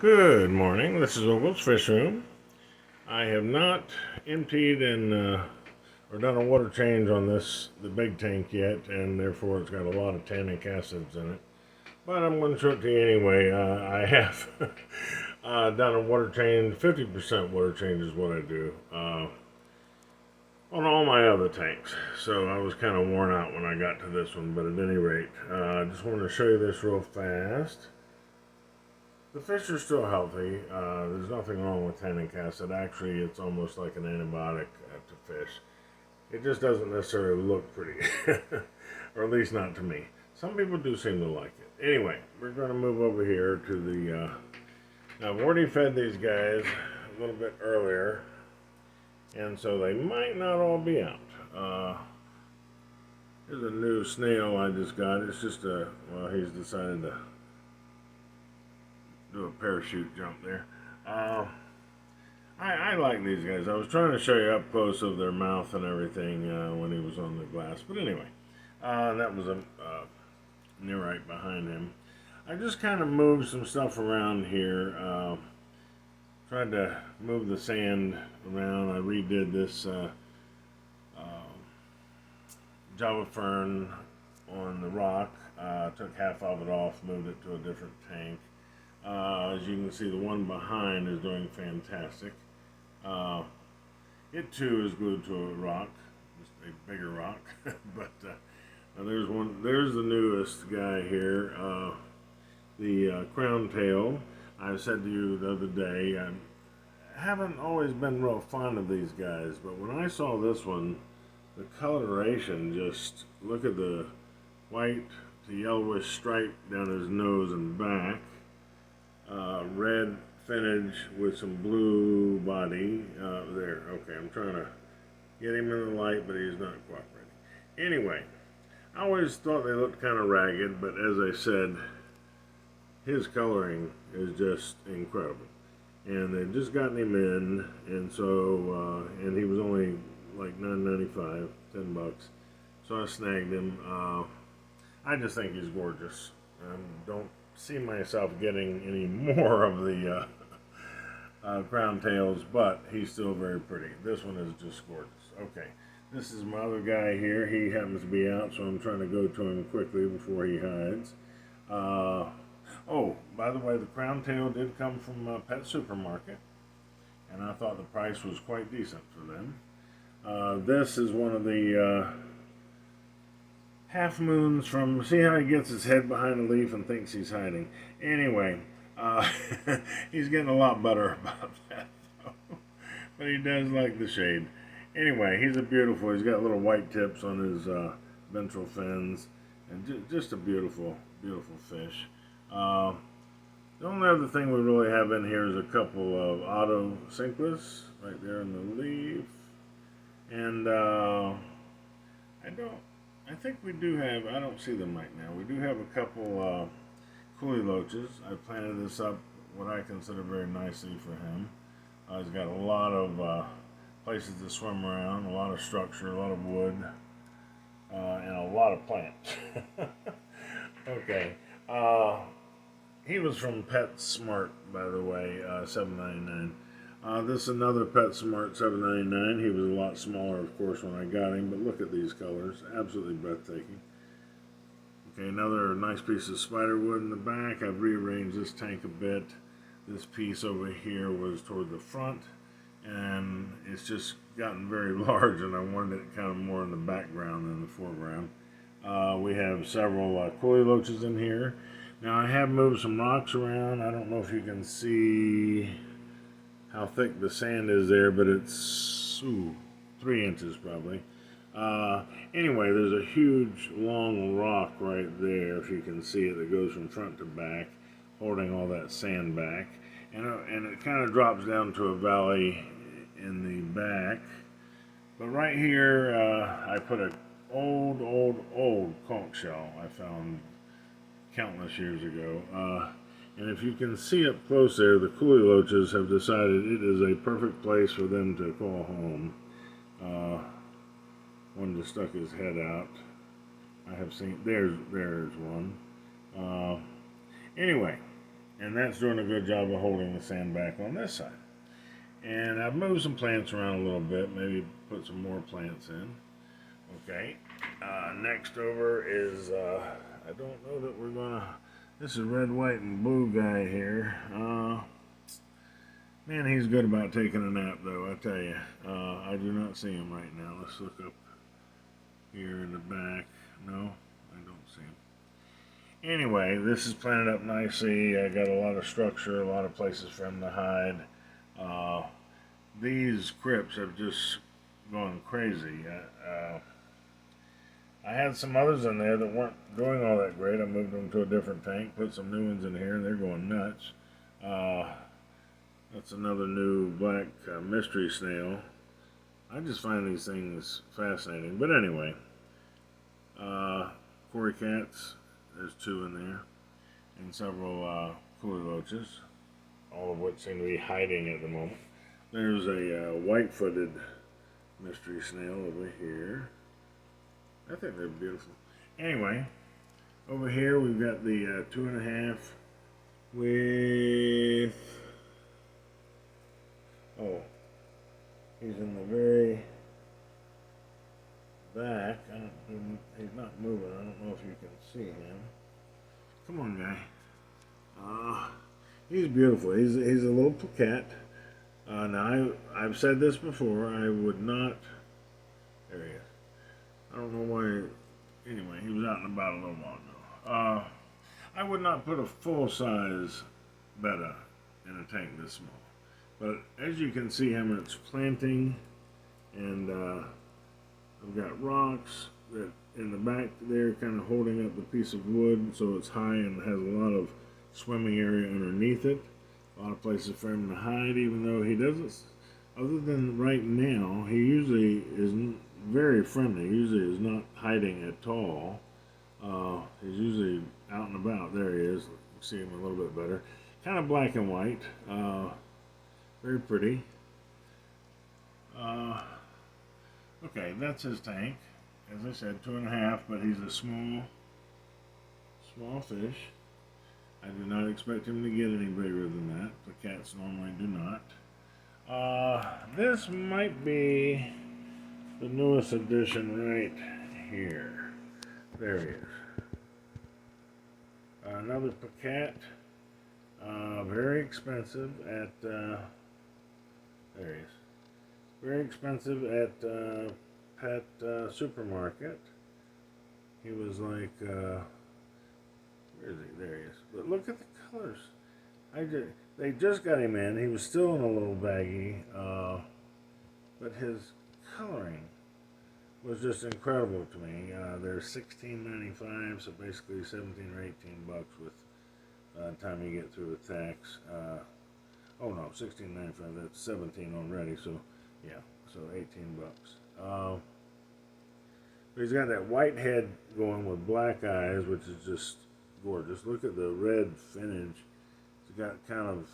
Good morning. This is Ogle's Fish Room. I have not emptied and or done a water change on the big tank yet, and therefore it's got a lot of tannic acids in it. But I'm going to show it to you anyway. I have done a water change. 50% water change is what I do on all my other tanks. So I was kind of worn out when I got to this one, but at any rate, I just wanted to show you this real fast. The fish are still healthy. There's nothing wrong with tannic acid. Actually, it's almost like an antibiotic to fish. It just doesn't necessarily look pretty, or at least not to me. Some people do seem to like it. Anyway, we're going to move over here to the. Now, I've already fed these guys a little bit earlier, and so they might not all be out. Here's a new snail I just got. It's just he's decided to do a parachute jump there. I like these guys. I was trying to show you up close of their mouth and everything when he was on the glass. But anyway, that was a near right behind him. I just kind of moved some stuff around here. Tried to move the sand around. I redid this Java fern on the rock. Took half of it off, moved it to a different tank. As you can see, the one behind is doing fantastic. It too is glued to a rock, just a bigger rock. But there's one. There's the newest guy here, the crown tail. I said to you the other day, I haven't always been real fond of these guys, but when I saw this one, the coloration, just look at the white to yellowish stripe down his nose and back. Red finnage with some blue body there. Okay, I'm trying to get him in the light, but he's not cooperating. Anyway, I always thought they looked kind of ragged, but as I said, his coloring is just incredible. And they've just gotten him in, and so and he was only like $9.95, $10. So I snagged him. I just think he's gorgeous. Don't see myself getting any more of the crown tails, but he's still very pretty. This one is just gorgeous. Okay, this is my other guy here. He happens to be out, so I'm trying to go to him quickly before he hides. Oh, by the way, the crown tail did come from a pet supermarket, and I thought the price was quite decent for them. This is one of the half moons from, see how he gets his head behind a leaf and thinks he's hiding. Anyway, he's getting a lot better about that, though. But he does like the shade. Anyway, he's a beautiful, he's got little white tips on his ventral fins, and just a beautiful, beautiful fish. The only other thing we really have in here is a couple of auto cinclus right there in the leaf. And I think we do have, I don't see them right now, we do have a couple coolie loaches. I planted this up what I consider very nicely for him. He's got a lot of places to swim around, a lot of structure, a lot of wood, and a lot of plants. Okay. He was from PetSmart, by the way, $7.99. This is another PetSmart $7.99. He was a lot smaller, of course, when I got him, but look at these colors. Absolutely breathtaking. Okay, another nice piece of spiderwood in the back. I've rearranged this tank a bit. This piece over here was toward the front, and it's just gotten very large, and I wanted it kind of more in the background than the foreground. We have several coolie loaches in here. Now, I have moved some rocks around. I don't know if you can see how thick the sand is there, but it's 3 inches probably. Anyway, there's a huge long rock right there, if you can see it, that goes from front to back, holding all that sand back. And it kind of drops down to a valley in the back. But right here, I put an old conch shell I found countless years ago. And if you can see up close there, the coolie loaches have decided it is a perfect place for them to call home. One just stuck his head out. I have seen, there's one. Anyway, And that's doing a good job of holding the sand back on this side. And I've moved some plants around a little bit, maybe put some more plants in. Okay, next over is, I don't know that we're gonna, this is red, white, and blue guy here. Man, he's good about taking a nap though, I tell you. I do not see him right now. Let's look up here in the back. No, I don't see him. Anyway, this is planted up nicely. I got a lot of structure, a lot of places for him to hide. These crypts have just gone crazy. I had some others in there that weren't doing all that great. I moved them to a different tank, put some new ones in here, and they're going nuts. That's another new black mystery snail. I just find these things fascinating. But anyway, Cory cats, there's 2 in there, and several coolie loaches, all of which seem to be hiding at the moment. There's a white-footed mystery snail over here. I think they're beautiful. Anyway, over here we've got the 2.5 with, oh, he's in the very back. He's not moving. I don't know if you can see him. Come on, guy. He's beautiful. He's a little plakat. Now, I've said this before. I would not, there he is. I don't know why. Anyway, he was out and about a little while ago. I would not put a full-size Betta in a tank this small. But as you can see, it's planting, and I've got rocks that in the back there kind of holding up the piece of wood so it's high and has a lot of swimming area underneath it. A lot of places for him to hide, even though he doesn't, other than right now, he usually isn't very friendly. He usually is not hiding at all. He's usually out and about. There he is. You see him a little bit better. Kind of black and white. Very pretty. Okay, that's his tank. As I said, 2.5, but he's a small fish. I do not expect him to get any bigger than that. The cats normally do not. This might be the newest addition right here. There he is. Another plakat. Very expensive at, there he is. Very expensive at pet supermarket. He was like, where is he? There he is. But look at the colors. They just got him in. He was still in a little baggie, but his coloring was just incredible to me. They're $16.95, so basically 17 or 18 bucks with time you get through with tax. Oh no, $16.95. That's 17 already. So yeah, so 18 bucks. But he's got that white head going with black eyes, which is just gorgeous. Look at the red finish. He's got kind of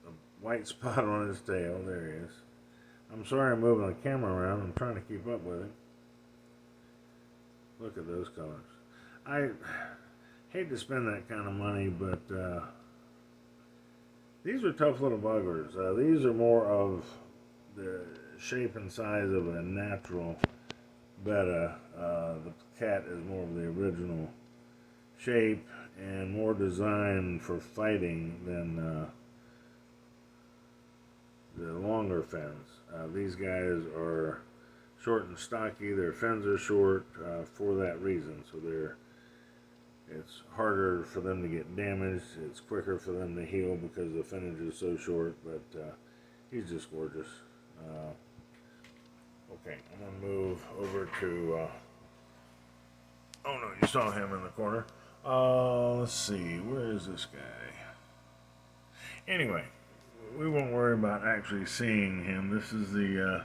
a white spot on his tail. There he is. I'm sorry I'm moving the camera around. I'm trying to keep up with it. Look at those colors. I hate to spend that kind of money, but these are tough little buggers. These are more of the shape and size of a natural Betta. The cat is more of the original shape and more designed for fighting than the longer fins. These guys are short and stocky. Their fins are short for that reason. So it's harder for them to get damaged. It's quicker for them to heal because the finnage is so short. But he's just gorgeous. Okay, I'm gonna move over to. Oh no, you saw him in the corner. Let's see, where is this guy? Anyway, we won't worry about actually seeing him. This is the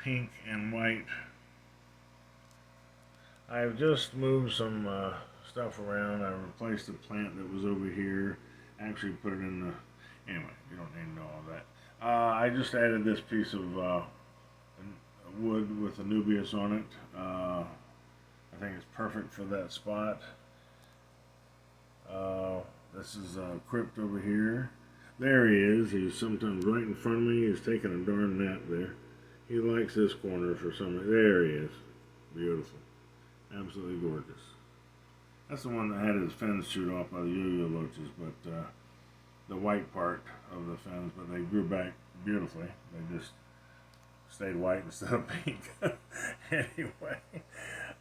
pink and white. I've just moved some stuff around. I replaced the plant that was over here. Actually put it in the, anyway, you don't need to know all that. I just added this piece of wood with Anubias on it. I think it's perfect for that spot. This is Crypt over here. There he is. He's sometimes right in front of me. He's taking a darn nap there. He likes this corner for some reason. There he is. Beautiful. Absolutely gorgeous. That's the one that had his fins chewed off by the yo-yo loaches, but the white part of the fins, but they grew back beautifully. They just stayed white instead of pink. Anyway,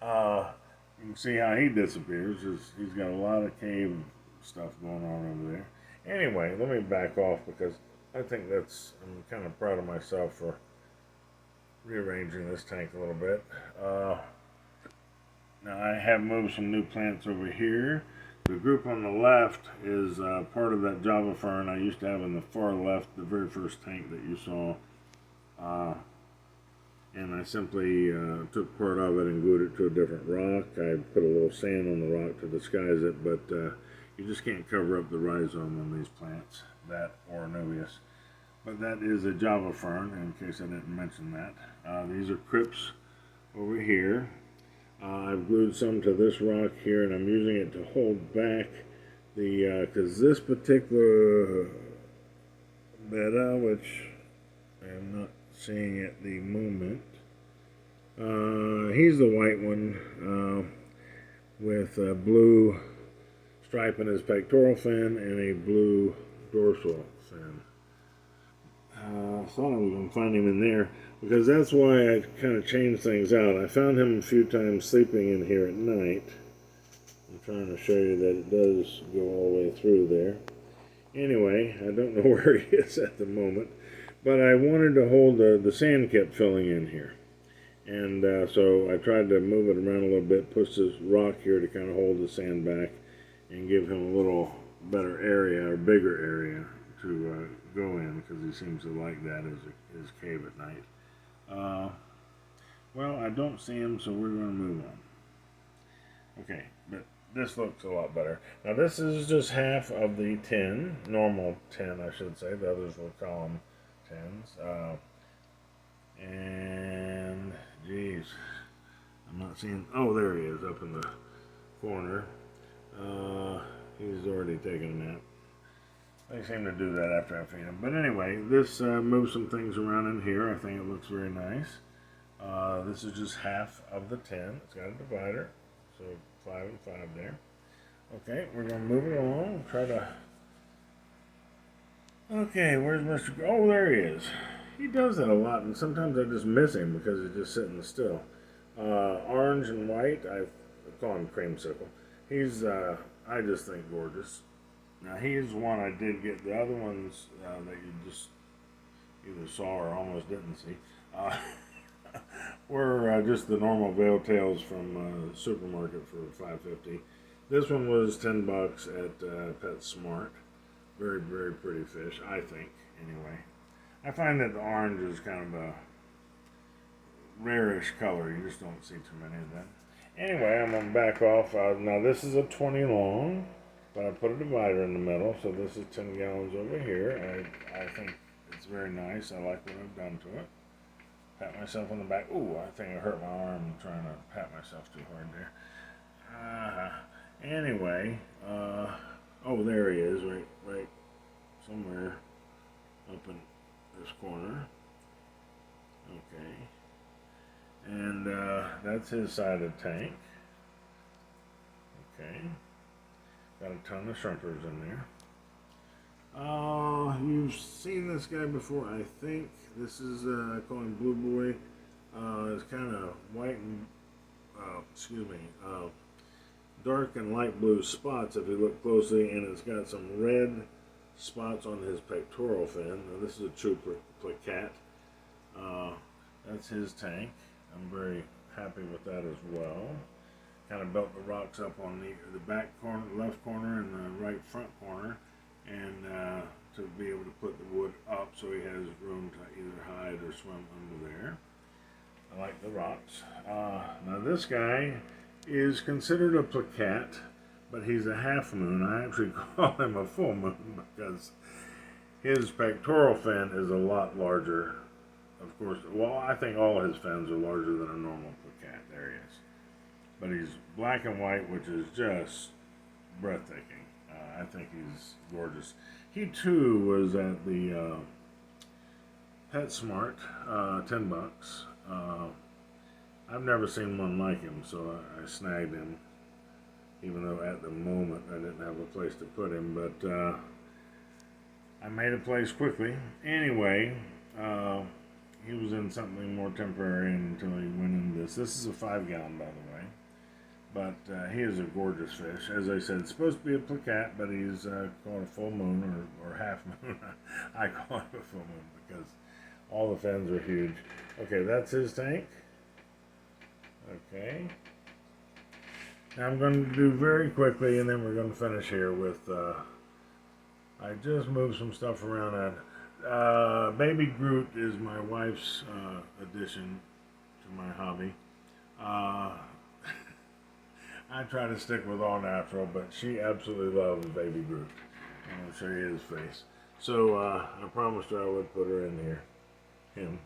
you can see how he disappears. He's got a lot of cave stuff going on over there. Anyway, let me back off because I think I'm kind of proud of myself for rearranging this tank a little bit. Now I have moved some new plants over here. The group on the left is part of that Java fern I used to have in the far left, the very first tank that you saw. And I simply took part of it and glued it to a different rock. I put a little sand on the rock to disguise it, but you just can't cover up the rhizome on these plants, that or Nubius. But that is a Java fern, in case I didn't mention that. These are crypts over here. I've glued some to this rock here, and I'm using it to hold back the, because this particular Betta, which I'm not seeing at the moment, he's the white one with a blue stripe in his pectoral fin and a blue dorsal fin. I thought I was going to find him in there because that's why I kind of changed things out. I found him a few times sleeping in here at night. I'm trying to show you that it does go all the way through there. Anyway, I don't know where he is at the moment, but I wanted to hold the sand kept filling in here. And so I tried to move it around a little bit, push this rock here to kind of hold the sand back and give him a little better area or bigger area to go in, because he seems to like that as his cave at night. Well, I don't see him, so we're going to move on. Okay, but this looks a lot better. Now this is just half of the 10, normal 10 I should say, the others will call them 10s. And, geez, I'm not seeing, oh there he is up in the corner. He's already taken a nap. They seem to do that after I feed them. But anyway, this moves some things around in here. I think it looks very nice. This is just half of the 10. It's got a divider, so 5 and 5 there. Okay, we're going to move it along. Try to... Okay, where's Mr. Oh, there he is. He does that a lot, and sometimes I just miss him because he's just sitting still. Orange and white, I call him creamsicle. He's, I just think, gorgeous. Now, he's one I did get. The other ones that you just either saw or almost didn't see were just the normal veil tails from the supermarket for $5.50. This one was $10 at PetSmart. Very, very pretty fish, I think, anyway. I find that the orange is kind of a rarish color. You just don't see too many of them. Anyway, I'm going to back off. Now, this is a 20 long. But I put a divider in the middle, so this is 10 gallons over here. I think it's very nice. I like what I've done to it. Pat myself on the back. Ooh, I think I hurt my arm trying to pat myself too hard there. Anyway, oh, there he is, right somewhere up in this corner. Okay. And that's his side of the tank. Okay. Got a ton of shrimpers in there. You've seen this guy before, I think. This is, I call him Blue Boy. It's kind of white and, dark and light blue spots if you look closely, and it's got some red spots on his pectoral fin. Now, this is a true plakat. That's his tank. I'm very happy with that as well. Kind of built the rocks up on the back corner, left corner, and the right front corner, and to be able to put the wood up so he has room to either hide or swim under there. I like the rocks. Now this guy is considered a plakat, but he's a half moon. I actually call him a full moon because his pectoral fin is a lot larger. Of course, well, I think all his fins are larger than a normal plakat. There he is. But he's black and white, which is just breathtaking. I think he's gorgeous. He too was at the PetSmart, $10. I've never seen one like him, so I snagged him. Even though at the moment I didn't have a place to put him, but I made a place quickly. Anyway, he was in something more temporary until he went in this. This is a 5-gallon, by the way. But he is a gorgeous fish. As I said, it's supposed to be a plakat, but he's called a full moon or half moon. I call it a full moon because all the fins are huge. Okay, that's his tank. Okay. Now I'm going to do very quickly, and then we're going to finish here with, I just moved some stuff around. Baby Groot is my wife's addition to my hobby. I try to stick with all natural, but she absolutely loves Baby Groot. I'll show you his face. So I promised her I would put her in here. Him.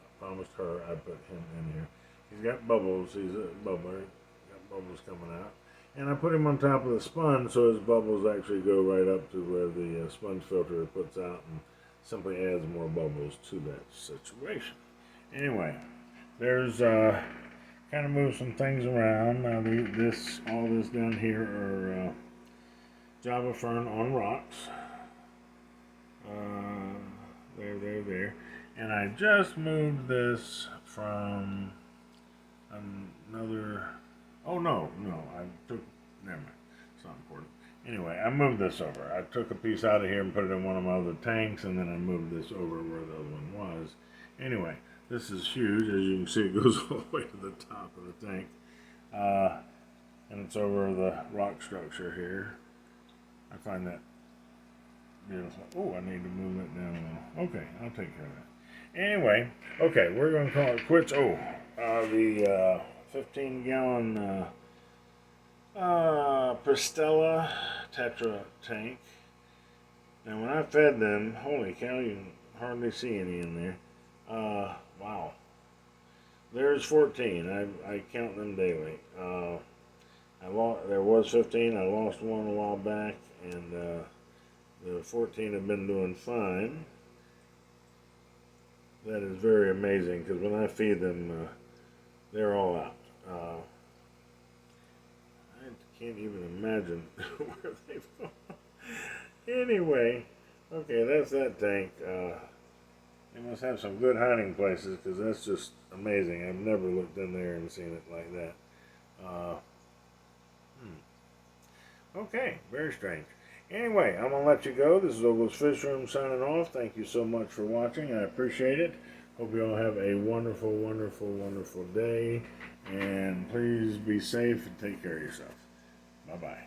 I promised her I'd put him in here. He's got bubbles. He's a bubbler. Got bubbles coming out. And I put him on top of the sponge so his bubbles actually go right up to where the sponge filter puts out and simply adds more bubbles to that situation. Anyway, there's kind of move some things around. Now all this down here are Java fern on rocks. There. And I just moved this from another. Oh no, never mind. It's not important. Anyway, I moved this over. I took a piece out of here and put it in one of my other tanks, and then I moved this over where the other one was. Anyway, this is huge. As you can see, it goes all the way to the top of the tank. And it's over the rock structure here. I find that beautiful. Oh, I need to move that down a little. Okay, I'll take care of that. Anyway, okay, we're going to call it quits. Oh, the 15-gallon Pristella Tetra tank. Now, when I fed them, holy cow, you can hardly see any in there. Wow. There's 14. I count them daily. There was 15. I lost one a while back, and the 14 have been doing fine. That is very amazing because when I feed them, they're all out. I can't even imagine where they've gone. Anyway, okay, that's that tank. They must have some good hiding places because that's just amazing. I've never looked in there and seen it like that. Okay, very strange. Anyway, I'm going to let you go. This is Ogle's Fish Room signing off. Thank you so much for watching. I appreciate it. Hope you all have a wonderful, wonderful, wonderful day. And please be safe and take care of yourself. Bye-bye.